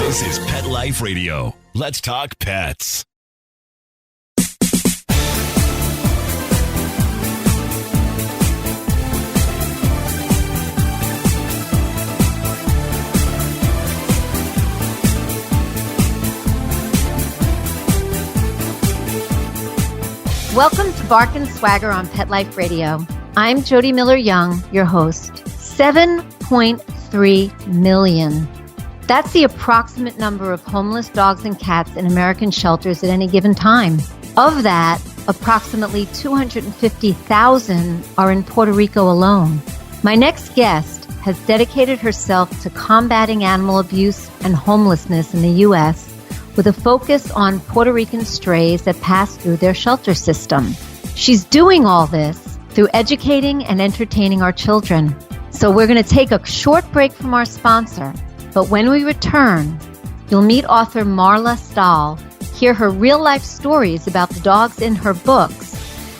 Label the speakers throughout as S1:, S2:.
S1: This is Pet Life Radio. Let's talk pets.
S2: Welcome to Bark and Swagger on Pet Life Radio. I'm Jody Miller-Young, your host. 7.3 million. That's the approximate number of homeless dogs and cats in American shelters at any given time. Of that, approximately 250,000 are in Puerto Rico alone. My next guest has dedicated herself to combating animal abuse and homelessness in the U.S. with a focus on Puerto Rican strays that pass through their shelter system. She's doing all this through educating and entertaining our children. So we're going to take a short break from our sponsor, but when we return, you'll meet author Marla Stahl, hear her real-life stories about the dogs in her books,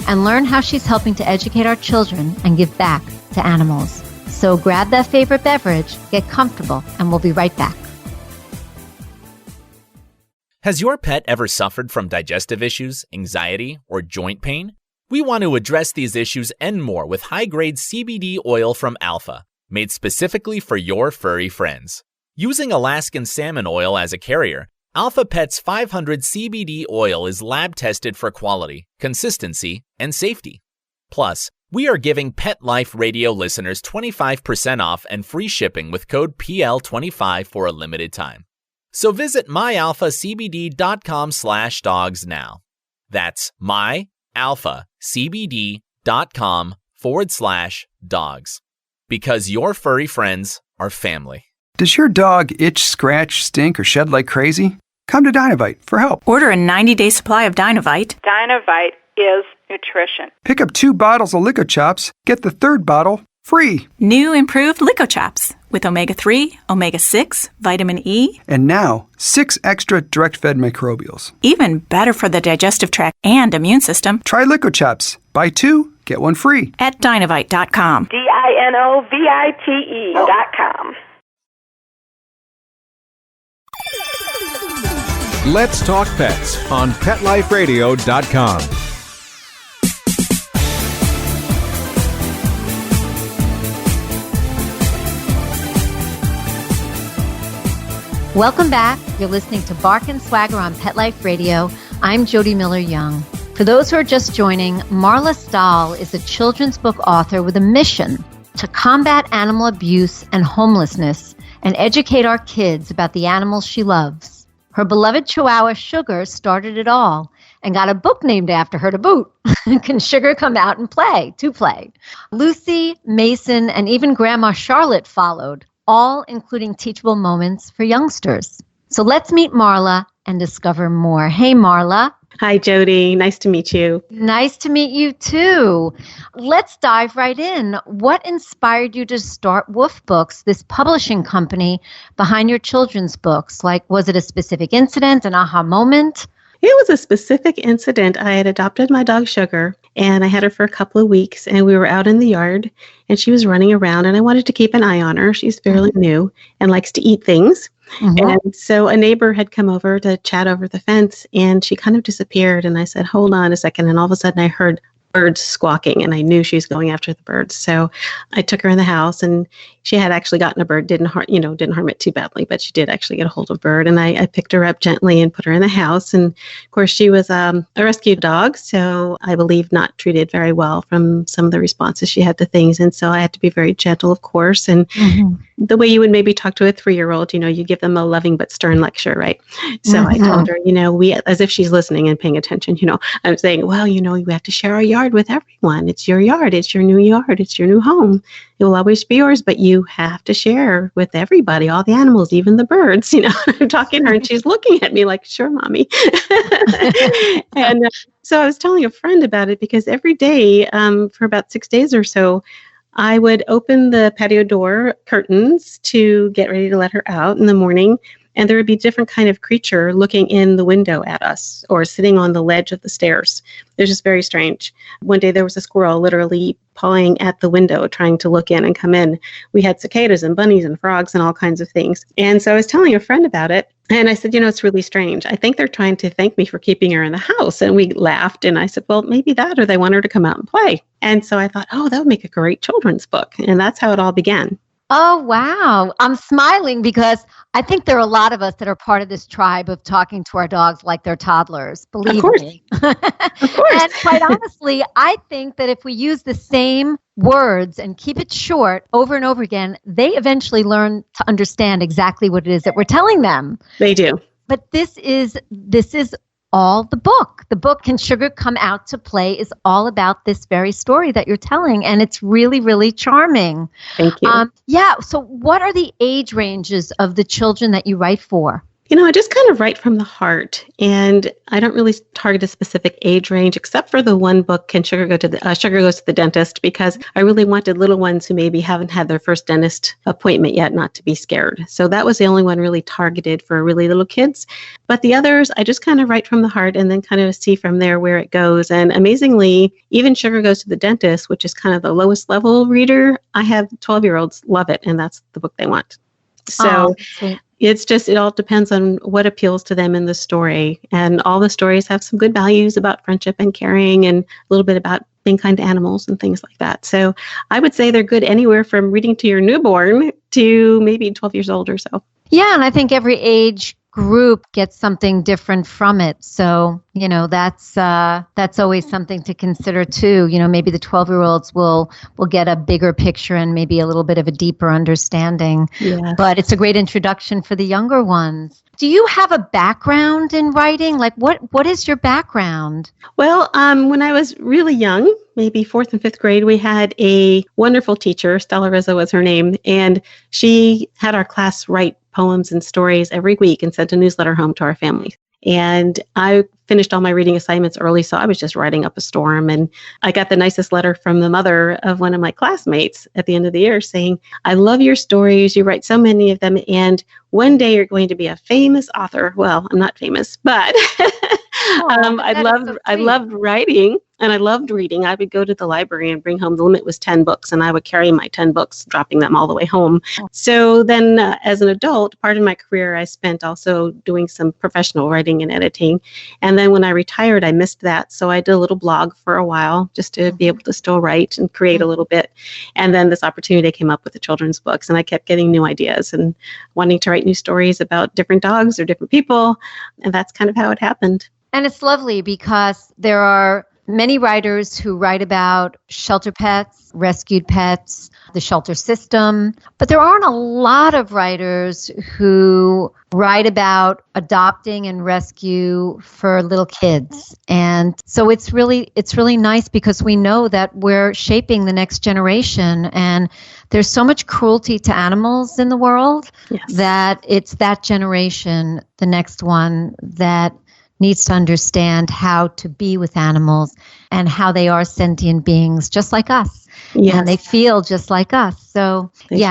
S2: and learn how she's helping to educate our children and give back to animals. So grab that favorite beverage, get comfortable, and we'll be right back.
S3: Has your pet ever suffered from digestive issues, anxiety, or joint pain? We want to address these issues and more with high-grade CBD oil from Alpha, made specifically for your furry friends. Using Alaskan salmon oil as a carrier, Alpha Pet's 500 CBD oil is lab-tested for quality, consistency, and safety. Plus, we are giving Pet Life Radio listeners 25% off and free shipping with code PL25 for a limited time. So visit myalphacbd.com/dogs now. That's myalphacbd.com/dogs. Because your furry friends are family.
S4: Does your dog itch, scratch, stink, or shed like crazy? Come to Dynovite for help.
S5: Order a 90-day supply of Dynovite.
S6: Dynovite is nutrition.
S4: Pick up 2 bottles of Lico Chops. Get the 3rd bottle free.
S5: New improved Lico Chops with omega-3, omega-6, vitamin E.
S4: And now, 6 extra direct-fed microbials.
S5: Even better for the digestive tract and immune system.
S4: Try Lico Chops. Buy 2, get 1 free.
S5: At Dynovite.com.
S6: DINOVITE.com.
S7: Let's Talk Pets on PetLifeRadio.com.
S2: Welcome back. You're listening to Bark and Swagger on Pet Life Radio. I'm Jody Miller-Young. For those who are just joining, Marla Stahl is a children's book author with a mission to combat animal abuse and homelessness and educate our kids about the animals she loves. Her beloved Chihuahua Sugar started it all and got a book named after her to boot. Can Sugar come out and play? Lucy, Mason, and even Grandma Charlotte followed, all including teachable moments for youngsters. So let's meet Marla and discover more. Hey, Marla.
S8: Hi, Jody. Nice to meet you.
S2: Nice to meet you, too. Let's dive right in. What inspired you to start Woof Books, this publishing company behind your children's books? Like, was it a specific incident, an aha moment?
S8: It was a specific incident. I had adopted my dog Sugar, and I had her for a couple of weeks, and we were out in the yard, and she was running around, and I wanted to keep an eye on her. She's fairly new and likes to eat things. And so a neighbor had come over to chat over the fence, and she kind of disappeared, and I said, hold on a second, and all of a sudden I heard birds squawking, and I knew she was going after the birds. So I took her in the house, and she had actually gotten a bird, didn't harm it too badly, but she did actually get a hold of a bird. And I picked her up gently and put her in the house. And of course, she was a rescue dog, so I believe not treated very well from some of the responses she had to things. And so I had to be very gentle, of course. And the way you would maybe talk to a 3-year-old, you give them a loving but stern lecture, right? So I told her, we, as if she's listening and paying attention, I'm saying, well, you have to share our yard with everyone. It's your yard. It's your new yard. It's your new home. It will always be yours, but you have to share with everybody, all the animals, even the birds. I'm talking to her and she's looking at me like, sure, mommy. And so I was telling a friend about it because every day for about 6 days or so, I would open the patio door curtains to get ready to let her out in the morning. and there would be different kind of creature looking in the window at us or sitting on the ledge of the stairs. It was just very strange. One day there was a squirrel literally pawing at the window, trying to look in and come in. We had cicadas and bunnies and frogs and all kinds of things. And so I was telling a friend about it. And I said, it's really strange. I think they're trying to thank me for keeping her in the house. And we laughed. And I said, well, maybe that, or they want her to come out and play. And so I thought, oh, that would make a great children's book. And that's how it all began.
S2: Oh, wow. I'm smiling because I think there are a lot of us that are part of this tribe of talking to our dogs like they're toddlers. Believe me.
S8: Of course.
S2: And quite honestly, I think that if we use the same words and keep it short over and over again, they eventually learn to understand exactly what it is that we're telling them.
S8: They do.
S2: But this is all the book. The book, Can Sugar Come Out to Play, is all about this very story that you're telling. And it's really, really charming.
S8: Thank you.
S2: So what are the age ranges of the children that you write for?
S8: I just kind of write from the heart, and I don't really target a specific age range, except for the one book, Can Sugar Goes to the Dentist, because I really wanted little ones who maybe haven't had their first dentist appointment yet not to be scared. So that was the only one really targeted for really little kids. But the others, I just kind of write from the heart and then kind of see from there where it goes. And amazingly, even Sugar Goes to the Dentist, which is kind of the lowest level reader, I have 12-year-olds love it, and that's the book they want. So it all depends on what appeals to them in the story. And all the stories have some good values about friendship and caring and a little bit about being kind to animals and things like that. So I would say they're good anywhere from reading to your newborn to maybe 12 years old or so. Yeah,
S2: and I think every age group gets something different from it. So, that's always something to consider too. Maybe the 12-year-olds will get a bigger picture and maybe a little bit of a deeper understanding.
S8: Yes.
S2: But it's a great introduction for the younger ones. Do you have a background in writing? Like what is your background?
S8: Well, when I was really young, maybe 4th and 5th grade, we had a wonderful teacher, Stella Rizzo was her name, and she had our class write poems and stories every week and sent a newsletter home to our family. And I finished all my reading assignments early, so I was just writing up a storm. And I got the nicest letter from the mother of one of my classmates at the end of the year saying, I love your stories. You write so many of them. And one day you're going to be a famous author. Well, I'm not famous, but I loved writing and I loved reading. I would go to the library and bring home, the limit was 10 books, and I would carry my 10 books, dropping them all the way home. So then as an adult, part of my career, I spent also doing some professional writing and editing. And then when I retired, I missed that. So I did a little blog for a while just to be able to still write and create a little bit. And then this opportunity came up with the children's books, and I kept getting new ideas and wanting to write new stories about different dogs or different people. And that's kind of how it happened.
S2: And it's lovely because there are many writers who write about shelter pets, rescued pets, the shelter system, but there aren't a lot of writers who write about adopting and rescue for little kids. And so it's really nice because we know that we're shaping the next generation, and there's so much cruelty to animals in the world.
S8: Yes.
S2: That it's that generation, the next one, that needs to understand how to be with animals and how they are sentient beings just like us.
S8: Yes.
S2: And they feel just like us. So
S8: They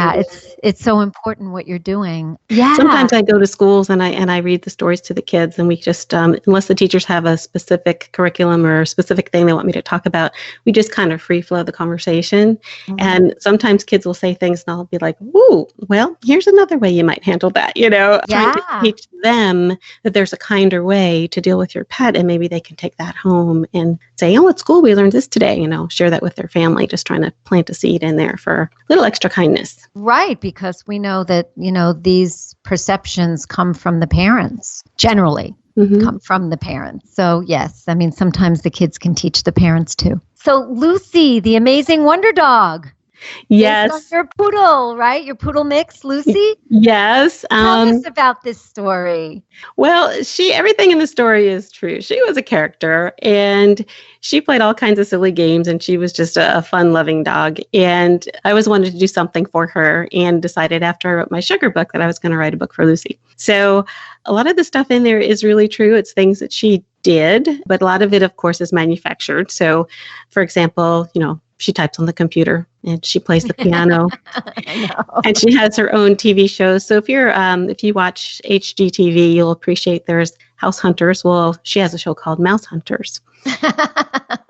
S2: it's so important what you're doing. Yeah.
S8: Sometimes I go to schools and I read the stories to the kids, and we just, unless the teachers have a specific curriculum or a specific thing they want me to talk about, we just kind of free flow the conversation. Mm-hmm. And sometimes kids will say things and I'll be like, ooh, well, here's another way you might handle that, trying to teach them that there's a kinder way to deal with your pet, and maybe they can take that home and say, oh, at school we learned this today, share that with their family, just trying to plant a seed in there for a little extra kindness.
S2: Right, because we know that, these perceptions come from the parents, generally come from the parents. So yes, sometimes the kids can teach the parents too. So Lucy, the amazing wonder dog.
S8: Yes.
S2: Based on your poodle, right? Your poodle mix, Lucy?
S8: Yes.
S2: Tell us about this story.
S8: Well, everything in the story is true. She was a character, and she played all kinds of silly games, and she was just a fun-loving dog. And I always wanted to do something for her, and decided after I wrote my sugar book that I was going to write a book for Lucy. So a lot of the stuff in there is really true. It's things that she did, but a lot of it, of course, is manufactured. So, for example, She types on the computer and she plays the piano.
S2: I know.
S8: And she has her own TV shows. So if you watch HGTV, you'll appreciate there's House Hunters. Well, she has a show called Mouse Hunters.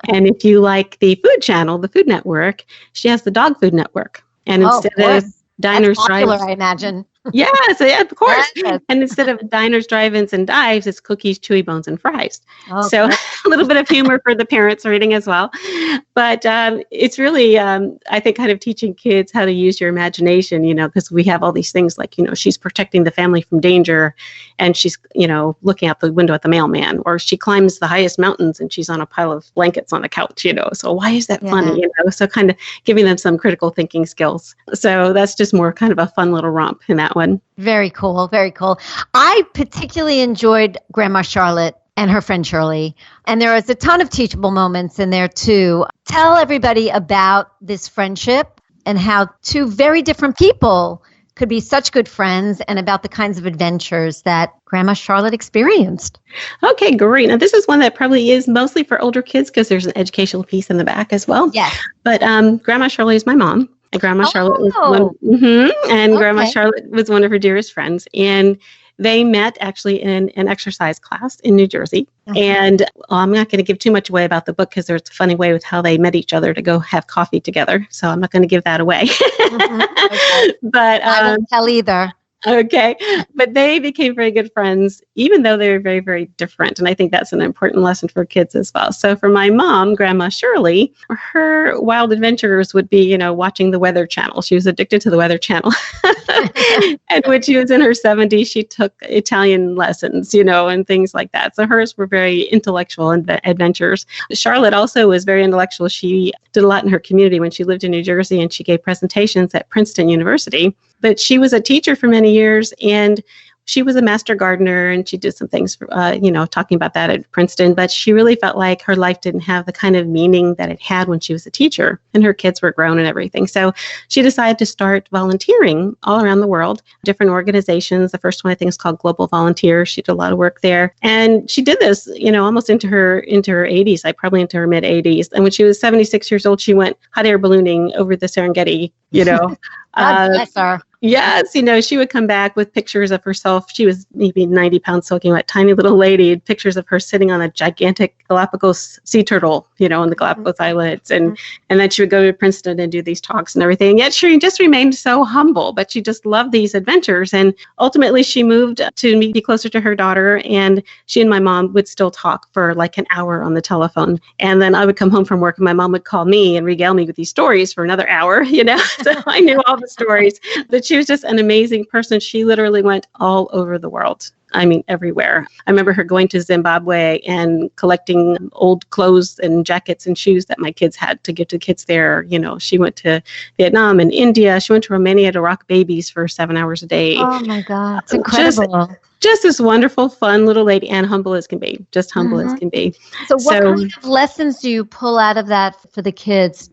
S8: And if you like the Food Channel, the Food Network, she has the Dog Food Network. And instead of diners,
S2: popular,
S8: drive-ins,
S2: I imagine.
S8: yes, yeah, of course.
S2: Yes.
S8: And instead of diners, drive-ins, and dives, it's cookies, chewy bones, and fries.
S2: Oh,
S8: So a little bit of humor for the parents reading as well. But it's really, I think, kind of teaching kids how to use your imagination, because we have all these things like, she's protecting the family from danger and she's, looking out the window at the mailman, or she climbs the highest mountains and she's on a pile of blankets on the couch, So why is that funny? So kind of giving them some critical thinking skills. So that's just more kind of a fun little romp in that one.
S2: Very cool. Very cool. I particularly enjoyed Grandma Charlotte and her friend Shirley. And there was a ton of teachable moments in there too. Tell everybody about this friendship and how two very different people could be such good friends, and about the kinds of adventures that Grandma Charlotte experienced.
S8: Okay, great. Now, this is one that probably is mostly for older kids because there's an educational piece in the back as well.
S2: Yes.
S8: But Grandma Shirley is my mom. And Grandma Charlotte was Grandma Charlotte was one of her dearest friends. And they met actually in an exercise class in New Jersey. And I'm not going to give too much away about the book because there's a funny way with how they met each other to go have coffee together. So I'm not going to give that away.
S2: Okay.
S8: But
S2: I won't tell either.
S8: Okay. But they became very good friends, even though they were very, very different. And I think that's an important lesson for kids as well. So for my mom, Grandma Shirley, her wild adventures would be, watching the Weather Channel. She was addicted to the Weather Channel. And when she was in her 70s, she took Italian lessons, and things like that. So hers were very intellectual adventures. Charlotte also was very intellectual. She did a lot in her community when she lived in New Jersey, and she gave presentations at Princeton University. But she was a teacher for many years, and she was a master gardener, and she did some things, talking about that at Princeton. But she really felt like her life didn't have the kind of meaning that it had when she was a teacher, and her kids were grown and everything. So she decided to start volunteering all around the world, different organizations. The first one I think is called Global Volunteer. She did a lot of work there, and she did this, almost into her 80s, probably into her mid 80s. And when she was 76 years old, she went hot air ballooning over the Serengeti.
S2: God bless her.
S8: Yes, she would come back with pictures of herself. She was maybe 90 pounds soaking wet, tiny little lady, pictures of her sitting on a gigantic Galapagos sea turtle, on the Galapagos Islets. And then she would go to Princeton and do these talks and everything. And yet she just remained so humble, but she just loved these adventures. And ultimately she moved to be closer to her daughter. And she and my mom would still talk for like an hour on the telephone. And then I would come home from work and my mom would call me and regale me with these stories for another hour, So I knew all the stories. But she was just an amazing person. She literally went all over the world. I mean, everywhere. I remember her going to Zimbabwe and collecting old clothes and jackets and shoes that my kids had to give to kids there. She went to Vietnam and India. She went to Romania to rock babies for 7 hours a day.
S2: Oh my God. It's incredible.
S8: Just this wonderful, fun little lady, and humble as can be, just humble as can be.
S2: So what kind of lessons do you pull out of that for the kids,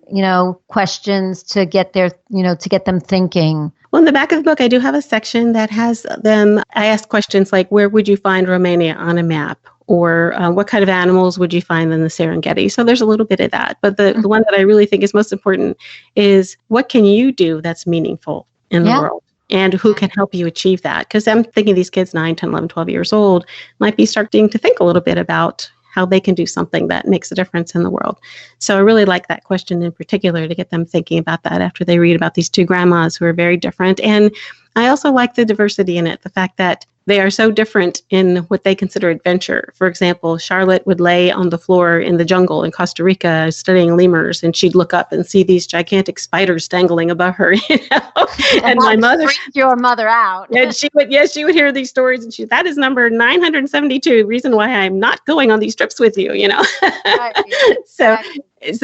S2: questions to get to get them thinking?
S8: Well, in the back of the book, I do have a section that has them, I ask questions like, where would you find Romania on a map? Or what kind of animals would you find in the Serengeti? So there's a little bit of that. But the one that I really think is most important is, what can you do that's meaningful in the world? And who can help you achieve that? Because I'm thinking these kids, 9, 10, 11, 12 years old, might be starting to think a little bit about how they can do something that makes a difference in the world. So I really like that question in particular, to get them thinking about that after they read about these two grandmas who are very different. And I also like the diversity in it, the fact that they are so different in what they consider adventure. For example, Charlotte would lay on the floor in the jungle in Costa Rica studying lemurs, and she'd look up and see these gigantic spiders dangling above her. And my mother,
S2: freaked your mother out.
S8: And she would hear these stories, and that is number 972, reason why I'm not going on these trips with you,
S2: Right.
S8: So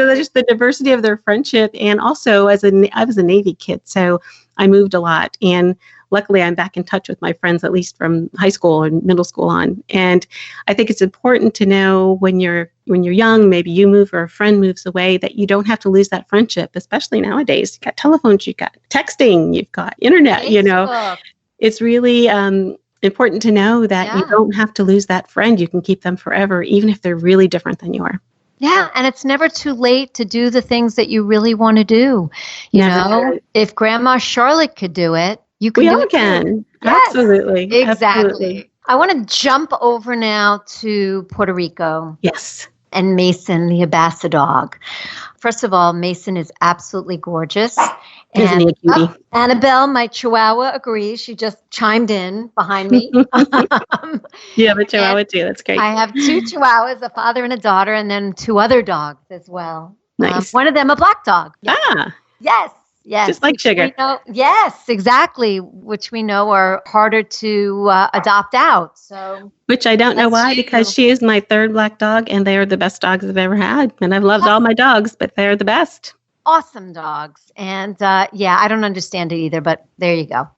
S8: that's just the diversity of their friendship. And also, I was a Navy kid, so I moved a lot, and luckily I'm back in touch with my friends, at least from high school and middle school on. And I think it's important to know when you're young, maybe you move or a friend moves away, that you don't have to lose that friendship, especially nowadays. You've got telephones, you've got texting, you've got internet,
S2: Facebook.
S8: It's really important to know that you don't have to lose that friend. You can keep them forever, even if they're really different than you are.
S2: Yeah, and it's never too late to do the things that you really want to do. You know, if Grandma Charlotte could do it, you can
S8: We
S2: do
S8: all
S2: it
S8: can.
S2: too.
S8: Absolutely.
S2: Exactly.
S8: Absolutely.
S2: I want to jump over now to Puerto Rico.
S8: Yes.
S2: And Mason, the Abassa dog. First of all, Mason is absolutely gorgeous.
S8: Isn't he a cutie?
S2: Annabelle, my Chihuahua, agrees. She just chimed in behind me.
S8: You have a Chihuahua too. That's great.
S2: I have 2 Chihuahuas, a father and a daughter, and then 2 other dogs as well.
S8: Nice.
S2: One of them a black dog.
S8: Ah.
S2: Yes. Yes.
S8: Just like Sugar.
S2: Yes, exactly. Which we know are harder to adopt out. So,
S8: which I don't know why, because she is my 3rd black dog, and they are the best dogs I've ever had. And I've loved all my dogs, but they're the best.
S2: Awesome dogs. And I don't understand it either, but there you go.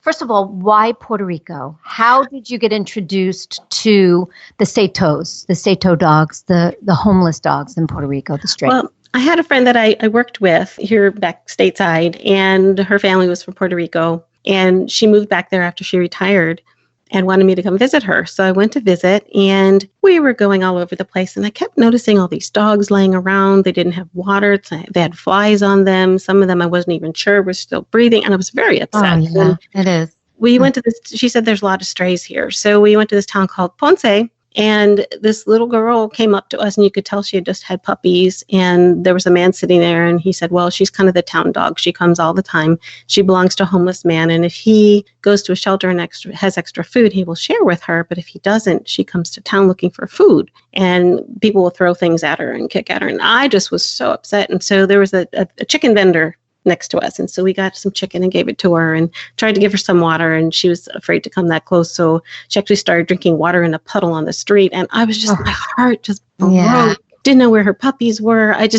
S2: First of all, why Puerto Rico? How did you get introduced to the Sato dogs, the homeless dogs in Puerto Rico, the stray?
S8: Well, I had a friend that I worked with here back stateside, and her family was from Puerto Rico, and she moved back there after she retired and wanted me to come visit her. So I went to visit, and we were going all over the place, and I kept noticing all these dogs laying around. They didn't have water. They had flies on them. Some of them I wasn't even sure were still breathing, and I was very upset.
S2: Oh, yeah, it is.
S8: We went to this, she said there's a lot of strays here. So we went to this town called Ponce, and this little girl came up to us, and you could tell she had just had puppies. And there was a man sitting there, and he said, well, she's kind of the town dog. She comes all the time. She belongs to a homeless man. And if he goes to a shelter and has extra food, he will share with her. But if he doesn't, she comes to town looking for food. And people will throw things at her and kick at her. And I just was so upset. And so there was a chicken vendor next to us. And so we got some chicken and gave it to her and tried to give her some water. And she was afraid to come that close. So she actually started drinking water in a puddle on the street. And I was just, my heart just broke. Didn't know where her puppies were. I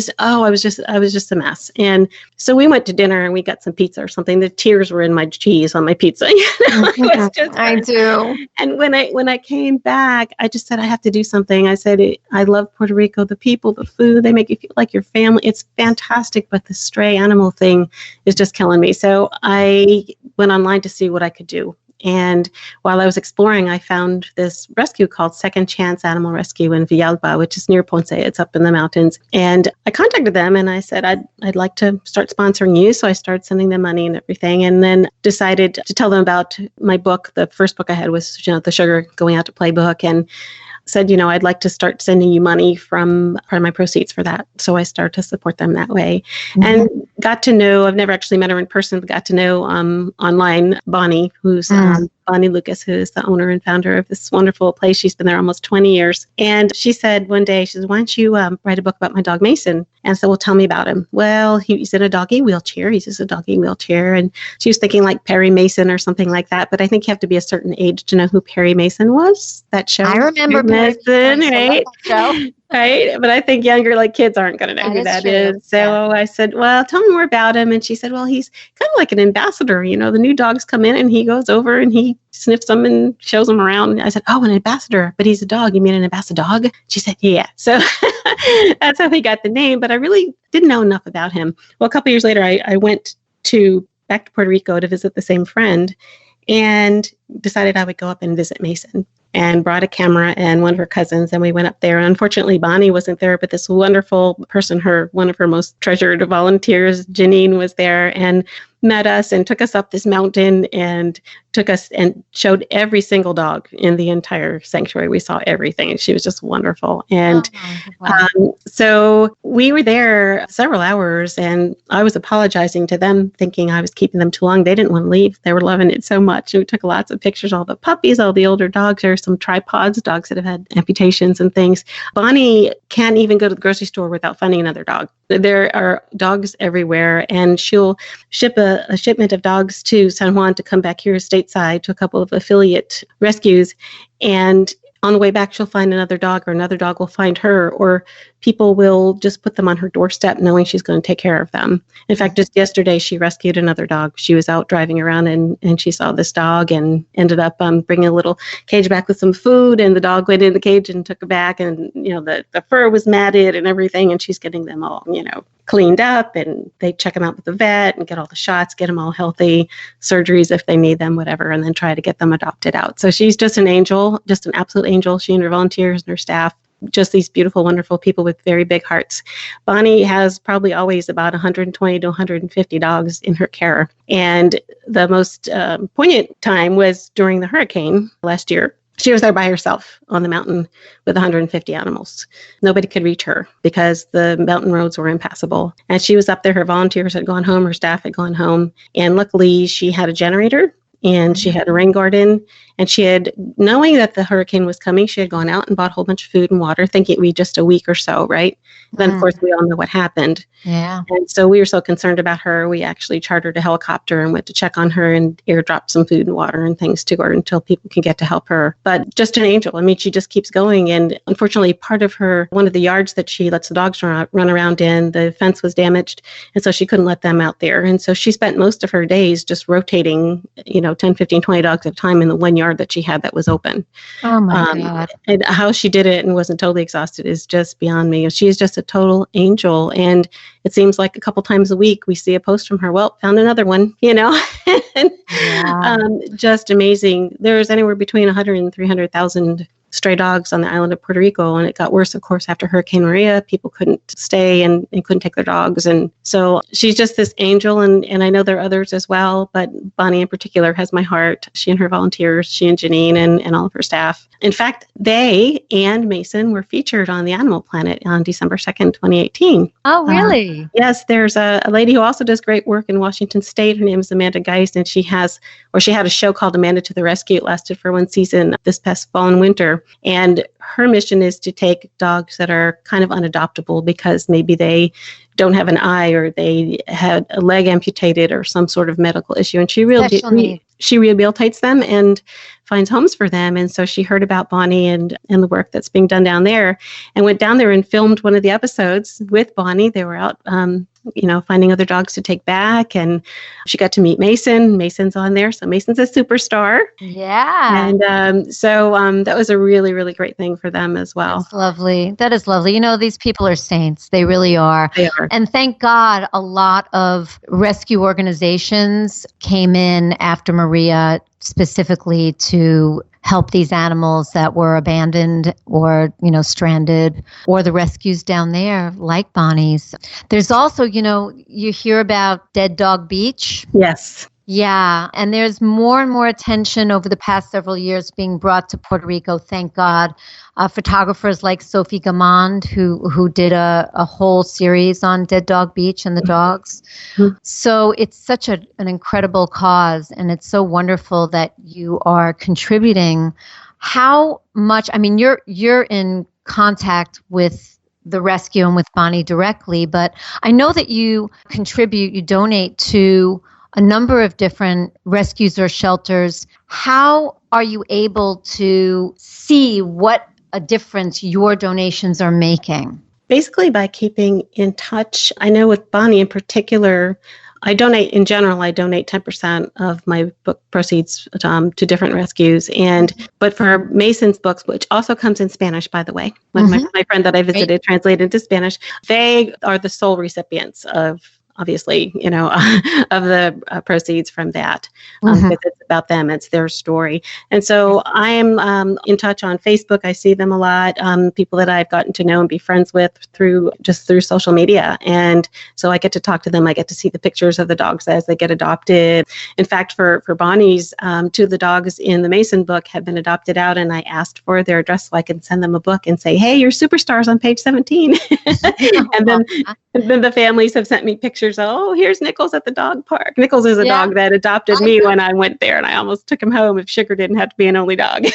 S8: was just a mess. And so we went to dinner and we got some pizza or something. The tears were in my cheese on my pizza.
S2: I do.
S8: And when I came back, I just said, I have to do something. I said, I love Puerto Rico, the people, the food, they make you feel like your family. It's fantastic. But the stray animal thing is just killing me. So I went online to see what I could do. And while I was exploring, I found this rescue called Second Chance Animal Rescue in Villalba, which is near Ponce. It's up in the mountains. And I contacted them and I said, I'd like to start sponsoring you. So I started sending them money and everything, and then decided to tell them about my book. The first book I had was, the Sugar Going Out to Play book, and said, I'd like to start sending you money from part of my proceeds for that. So I started to support them that way. Mm-hmm. And got to know, I've never actually met her in person, but got to know online Bonnie, who's Bonnie Lucas, who is the owner and founder of this wonderful place. She's been there almost 20 years. And she said one day, she says, why don't you write a book about my dog, Mason? And so, well, tell me about him. Well, he's in a doggy wheelchair. He's just a doggy wheelchair. And she was thinking like Perry Mason or something like that. But I think you have to be a certain age to know who Perry Mason was. That show.
S2: I remember
S8: Perry Mason, right?
S2: Show.
S8: Right. But I think younger kids aren't going to know who that is. So I said, well, tell me more about him. And she said, well, he's kind of like an ambassador. The new dogs come in and he goes over and he sniffs them and shows them around. And I said, oh, an ambassador, but he's a dog. You mean an ambassador dog? She said, yeah. So that's how he got the name. But I really didn't know enough about him. Well, a couple of years later, I went back to Puerto Rico to visit the same friend and decided I would go up and visit Mason. And brought a camera and one of her cousins, and we went up there. Unfortunately, Bonnie wasn't there, but this wonderful person, one of her most treasured volunteers, Janine, was there and met us and took us up this mountain and took us and showed every single dog in the entire sanctuary. We saw everything, and she was just wonderful. And so we were there several hours, and I was apologizing to them, thinking I was keeping them too long. They didn't want to leave. They were loving it so much. And we took lots of pictures, all the puppies, all the older dogs. There are some tripods, dogs that have had amputations and things. Bonnie can't even go to the grocery store without finding another dog. There are dogs everywhere, and she'll ship a shipment of dogs to San Juan to come back here stateside to a couple of affiliate rescues. And on the way back, she'll find another dog, or another dog will find her, or people will just put them on her doorstep knowing she's going to take care of them. In fact, just yesterday, she rescued another dog. She was out driving around and she saw this dog and ended up bringing a little cage back with some food, and the dog went in the cage and took it back, and the fur was matted and everything, and she's getting them all cleaned up, and they check them out with the vet and get all the shots, get them all healthy, surgeries if they need them, whatever, and then try to get them adopted out. So she's just an angel, just an absolute angel. She and her volunteers and her staff just these beautiful, wonderful people with very big hearts. Bonnie has probably always about 120 to 150 dogs in her care. And the most poignant time was during the hurricane last year. She was there by herself on the mountain with 150 animals. Nobody could reach her because the mountain roads were impassable. And she was up there. Her volunteers had gone home. Her staff had gone home. And luckily, she had a generator and she had a rain garden. And she had, knowing that the hurricane was coming, she had gone out and bought a whole bunch of food and water, thinking it would be just a week or so, right? Then, of course, we all know what happened.
S2: Yeah.
S8: And so we were so concerned about her, we actually chartered a helicopter and went to check on her and airdropped some food and water and things to her until people can get to help her. But just an angel. I mean, she just keeps going. And unfortunately, part of her, one of the yards that she lets the dogs run around in, the fence was damaged. And so she couldn't let them out there. And so she spent most of her days just rotating, 10, 15, 20 dogs at a time in the one yard that she had that was open.
S2: Oh my God.
S8: And how she did it and wasn't totally exhausted is just beyond me. She is just a total angel. And it seems like a couple times a week we see a post from her. Well, found another one, and, just amazing. There's anywhere between 100 and 300,000 stray dogs on the island of Puerto Rico. And it got worse, of course, after Hurricane Maria. People couldn't stay and couldn't take their dogs. And so she's just this angel. And I know there are others as well, but Bonnie in particular has my heart. She and her volunteers, she and Janine and all of her staff. In fact, they and Mason were featured on the Animal Planet on December 2nd, 2018.
S2: Oh, really?
S8: Yes, there's a lady who also does great work in Washington State. Her name is Amanda Geist, and she had a show called Amanda to the Rescue. It lasted for one season this past fall and winter. And her mission is to take dogs that are kind of unadoptable because maybe they don't have an eye or they had a leg amputated or some sort of medical issue. And she rehabilitates them and finds homes for them. And so she heard about Bonnie and the work that's being done down there and went down there and filmed one of the episodes with Bonnie. They were out, finding other dogs to take back. And she got to meet Mason. Mason's on there. So Mason's a superstar.
S2: Yeah.
S8: And so that was a really, really great thing for them as well.
S2: That's lovely. That is lovely. These people are saints. They really are.
S8: They are.
S2: And thank God a lot of rescue organizations came in after Maria specifically to help these animals that were abandoned or, stranded, or the rescues down there like Bonnie's. There's also, you hear about Dead Dog Beach.
S8: Yes.
S2: Yeah. And there's more and more attention over the past several years being brought to Puerto Rico, thank God. Photographers like Sophie Gamond, who did a whole series on Dead Dog Beach and the dogs. Mm-hmm. So it's such an incredible cause, and it's so wonderful that you are contributing. How much, you're in contact with the rescue and with Bonnie directly, but I know that you donate to a number of different rescues or shelters. How are you able to see what a difference your donations are making?
S8: Basically by keeping in touch. I know with Bonnie in particular, I donate 10% of my book proceeds to different rescues. But for Mason's books, which also comes in Spanish, by the way, my friend that I visited translated into Spanish, they are the sole recipients of obviously, of the proceeds from that. Because it's about them. It's their story. And so I am in touch on Facebook. I see them a lot. People that I've gotten to know and be friends with through social media. And so I get to talk to them. I get to see the pictures of the dogs as they get adopted. In fact, for Bonnie's, two of the dogs in the Mason book have been adopted out. And I asked for their address so I can send them a book and say, hey, you're superstars on page 17. And then the families have sent me pictures. Oh, here's Nichols at the dog park. Nichols is a dog that adopted me when I went there, and I almost took him home if Sugar didn't have to be an only dog.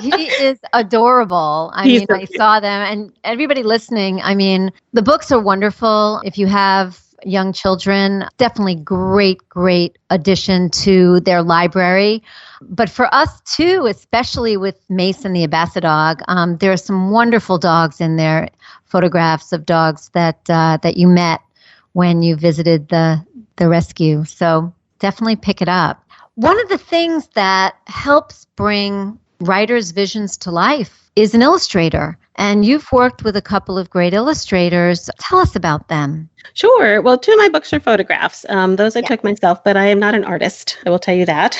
S2: He is adorable. I saw them, and everybody listening, the books are wonderful. If you have young children, definitely great addition to their library. But for us too, especially with Mason the Abassa dog, there are some wonderful dogs in there, photographs of dogs that you met when you visited the rescue. So definitely pick it up. One of the things that helps bring writers' visions to life is an illustrator. And you've worked with a couple of great illustrators. Tell us about them.
S8: Sure. Well, two of my books are photographs. Those I took myself, but I am not an artist. I will tell you that.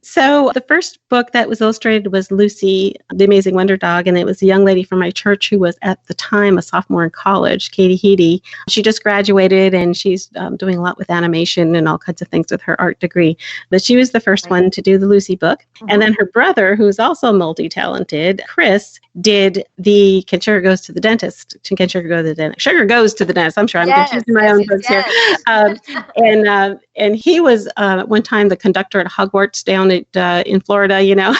S8: So the first book that was illustrated was Lucy, the Amazing Wonder Dog, and it was a young lady from my church who was at the time a sophomore in college, Katie Heedy. She just graduated, and she's doing a lot with animation and all kinds of things with her art degree. But she was the first one to do the Lucy book. And then her brother, who's also multi-talented, Chris, did the Can Sugar Goes to the Dentist. Can Sugar Go to the Dentist? Sugar Goes to the Dentist. I'm sure I'm confusing my own books here. And he was at one time the conductor at Hogwarts down in Florida, you know,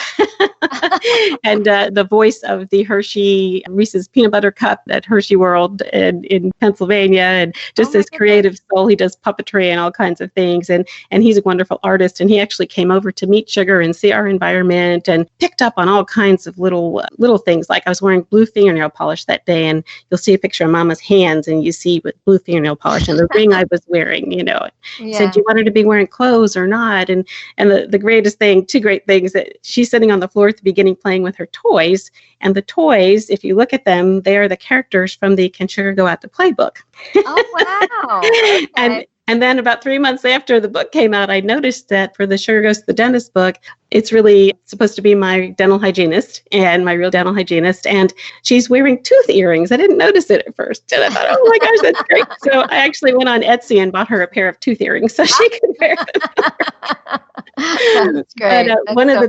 S8: and the voice of the Hershey Reese's Peanut Butter Cup at Hershey World in Pennsylvania, and just this creative soul. He does puppetry and all kinds of things, and he's a wonderful artist. And he actually came over to meet Sugar and see our environment, and picked up on all kinds of little things. Like I was wearing blue fingernail polish that day, and you'll see a picture of Mama's hands, and you see with blue fingernail polish and the ring I was wearing. You know, said, "Do you want her to be wearing clothes or not?" And the greatest thing, two great things, that she's sitting on the floor at the beginning playing with her toys. And the toys, if you look at them, they are the characters from the Can Sugar Go Out to Play book.
S2: Oh, wow. Okay.
S8: And then about 3 months after the book came out, I noticed that for the Sugar Goes to the Dentist book, it's really supposed to be my dental hygienist, and my real dental hygienist. And she's wearing tooth earrings. I didn't notice it at first. And I thought, oh my gosh, that's great. So I actually went on Etsy and bought her a pair of tooth earrings so she could wear them.
S2: That's great.
S8: But one of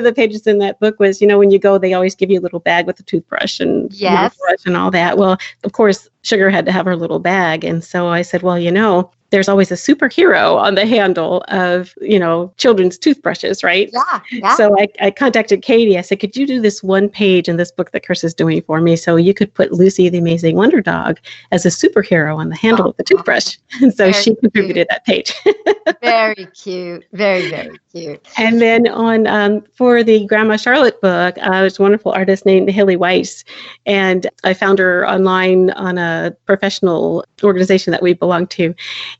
S8: the pages in that book was, you know, when you go, they always give you a little bag with a toothbrush and brush and all that. Well, of course, Sugar had to have her little bag. And so I said, well, you know, there's always a superhero on the handle of, you know, children's toothbrushes, right?
S2: Yeah.
S8: So I contacted Katie. I said, could you do this one page in this book that Chris is doing for me? So you could put Lucy, the Amazing Wonder Dog, as a superhero on the handle of the toothbrush. And so she contributed that page.
S2: Very cute. Very, very cute.
S8: And then for the Grandma Charlotte book, there's a wonderful artist named Haley Weiss. And I found her online on a professional organization that we belong to.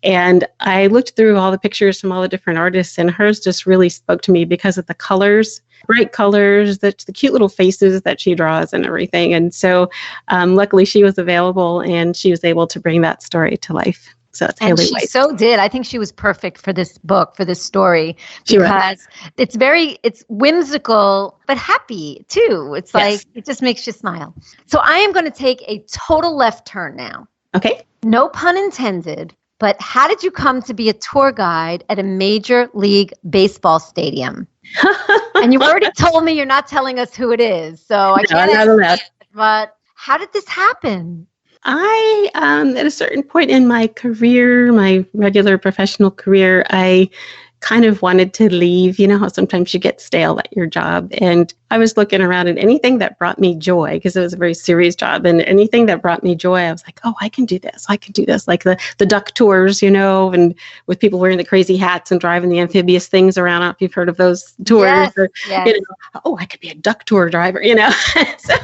S8: And I looked through all the pictures from all the different artists, and hers just really spoke to me because of the colors, bright colors, the cute little faces that she draws and everything. And so luckily she was available, and she was able to bring that story to life. So it's
S2: and
S8: Haley
S2: she
S8: Weiss.
S2: so did. I think she was perfect for this book, for this story, because it's whimsical, but happy too. It's like, it just makes you smile. So I am going to take a total left turn now.
S8: Okay.
S2: No pun intended, but how did you come to be a tour guide at a Major League Baseball stadium? And you already told me you're not telling us who it is, so I can't ask it, but how did this happen?
S8: I, at a certain point in my career, my regular professional career, I kind of wanted to leave. You know how sometimes you get stale at your job. And I was looking around at anything that brought me joy, because it was a very serious job. And anything that brought me joy, I was like, oh, I can do this. I can do this. Like the duck tours, you know, and with people wearing the crazy hats and driving the amphibious things around. I don't know if you've heard of those tours.
S2: Yes.
S8: You know, oh, I could be a duck tour driver, you know. So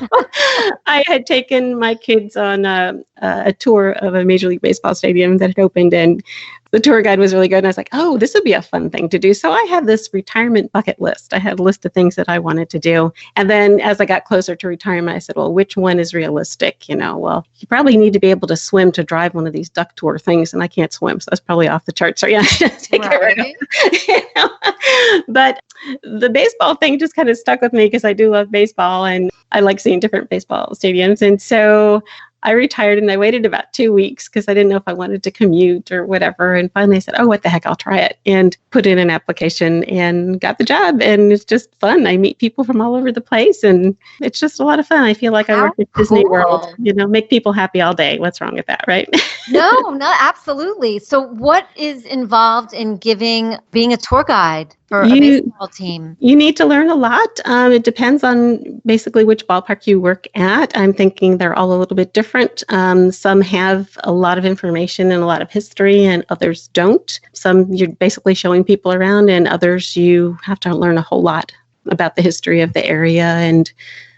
S8: I had taken my kids on a tour of a Major League Baseball stadium that had opened, and the tour guide was really good. And I was like, oh, this would be a fun thing to do. So I had this retirement bucket list. I had a list of things that I wanted to do. And then as I got closer to retirement, I said, well, which one is realistic? You know, well, you probably need to be able to swim to drive one of these duck tour things. And I can't swim. So that's probably off the charts. So yeah, take it right off. You know? But the baseball thing just kind of stuck with me because I do love baseball and I like seeing different baseball stadiums. And so I retired and I waited about 2 weeks because I didn't know if I wanted to commute or whatever. And finally I said, oh, what the heck, I'll try it, and put in an application and got the job. And it's just fun. I meet people from all over the place and it's just a lot of fun. I feel like I work at Disney World, you know, make people happy all day. What's wrong with that, right?
S2: No, absolutely. So what is involved in being a tour guide for a baseball team?
S8: You need to learn a lot. It depends on basically which ballpark you work at. I'm thinking they're all a little bit different. Some have a lot of information and a lot of history, and others don't. Some you're basically showing people around, and others you have to learn a whole lot about the history of the area and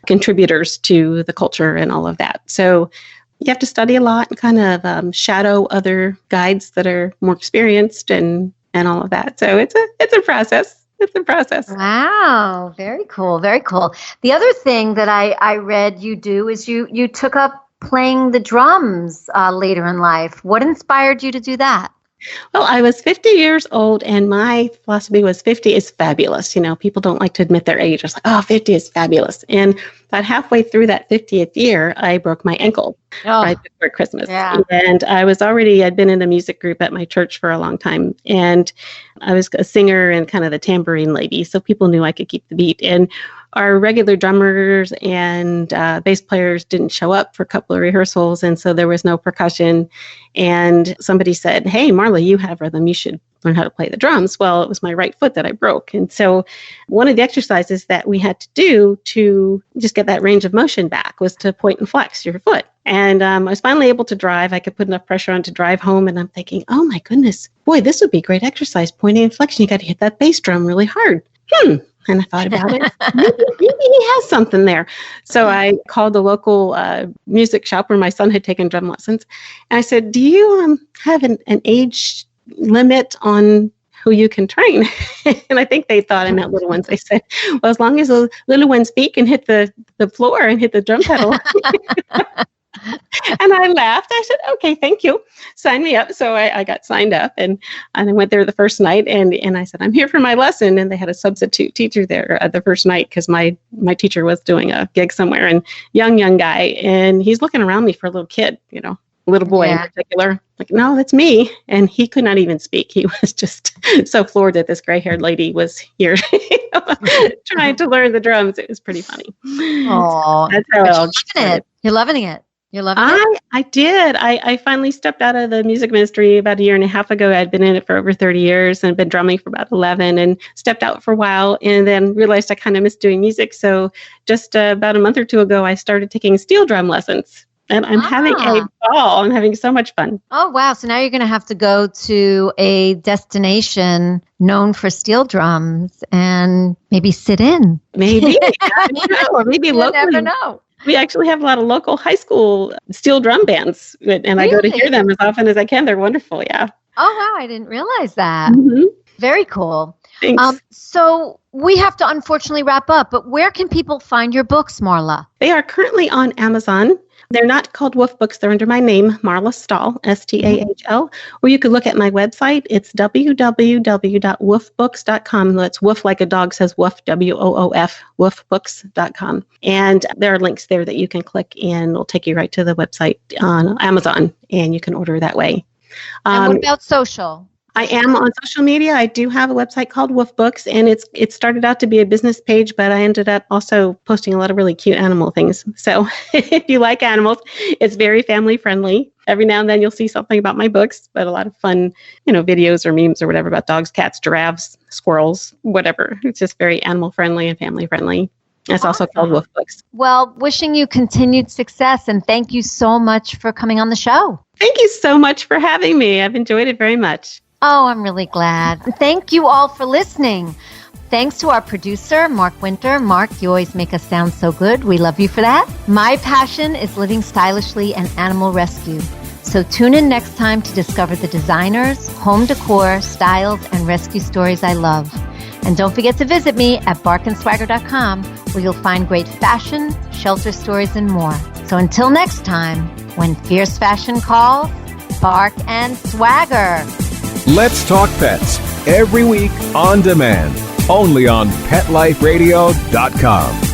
S8: contributors to the culture and all of that. So you have to study a lot and kind of shadow other guides that are more experienced and all of that. So it's a process. It's a process.
S2: Wow. Very cool. Very cool. The other thing that I read you do is you took up playing the drums later in life. What inspired you to do that?
S8: Well, I was 50 years old, and my philosophy was 50 is fabulous. People don't like to admit their age. I was like, oh, 50 is fabulous. And about halfway through that 50th year, I broke my ankle right before Christmas.
S2: Yeah.
S8: And I'd been in a music group at my church for a long time. And I was a singer and kind of the tambourine lady. So people knew I could keep the beat. And our regular drummers and bass players didn't show up for a couple of rehearsals, and so there was no percussion. And somebody said, hey, Marla, you have rhythm. You should learn how to play the drums. Well, it was my right foot that I broke. And so one of the exercises that we had to do to just get that range of motion back was to point and flex your foot. And I was finally able to drive. I could put enough pressure on to drive home. And I'm thinking, oh, my goodness, boy, this would be great exercise, pointing and flexion. You got to hit that bass drum really hard. And I thought about it. Maybe he has something there. So I called the local music shop where my son had taken drum lessons. And I said, do you have an age limit on who you can train? And I think they thought I meant little ones. They said, well, as long as the little one's feet can hit the floor and hit the drum pedal. And I laughed. I said, okay, thank you. Sign me up. So I got signed up, and I went there the first night, and I said, I'm here for my lesson. And they had a substitute teacher there the first night because my teacher was doing a gig somewhere, and young guy. And he's looking around me for a little kid, a little boy in particular. Like, no, that's me. And he could not even speak. He was just so floored that this gray-haired lady was here trying to learn the drums. It was pretty funny.
S2: Oh,
S8: that's how
S2: you're loving it. You're loving it. You're loving it?
S8: I did. I finally stepped out of the music ministry about a year and a half ago. I'd been in it for over 30 years and been drumming for about 11, and stepped out for a while, and then realized I kind of missed doing music. So just about a month or two ago, I started taking steel drum lessons, and I'm having a ball. I'm having so much fun.
S2: Oh, wow. So now you're going to have to go to a destination known for steel drums and maybe sit in.
S8: Maybe. I don't know. Or maybe locally.
S2: You never know.
S8: We actually have a lot of local high school steel drum bands, and I go to hear them as often as I can. They're wonderful, yeah.
S2: Oh, wow. I didn't realize that.
S8: Mm-hmm.
S2: Very cool.
S8: Thanks.
S2: So we have to unfortunately wrap up, but where can people find your books, Marla?
S8: They are currently on Amazon. They're not called Wolf Books. They're under my name, Marla Stahl, Stahl. Or you could look at my website. It's www.woofbooks.com. That's woof like a dog says woof, WOOF, woofbooks.com. And there are links there that you can click, and it'll take you right to the website on Amazon, and you can order that way.
S2: And what about social?
S8: I am on social media. I do have a website called Wolf Books, and it started out to be a business page, but I ended up also posting a lot of really cute animal things. So if you like animals, it's very family friendly. Every now and then you'll see something about my books, but a lot of fun, videos or memes or whatever about dogs, cats, giraffes, squirrels, whatever. It's just very animal friendly and family friendly. It's also called Wolf Books.
S2: Well, wishing you continued success, and thank you so much for coming on the show.
S8: Thank you so much for having me. I've enjoyed it very much.
S2: Oh, I'm really glad. Thank you all for listening. Thanks to our producer, Mark Winter. Mark, you always make us sound so good. We love you for that. My passion is living stylishly and animal rescue. So tune in next time to discover the designers, home decor, styles, and rescue stories I love. And don't forget to visit me at barkandswagger.com, where you'll find great fashion, shelter stories, and more. So until next time, when fierce fashion calls, bark and swagger.
S7: Let's Talk Pets, every week on demand, only on PetLifeRadio.com.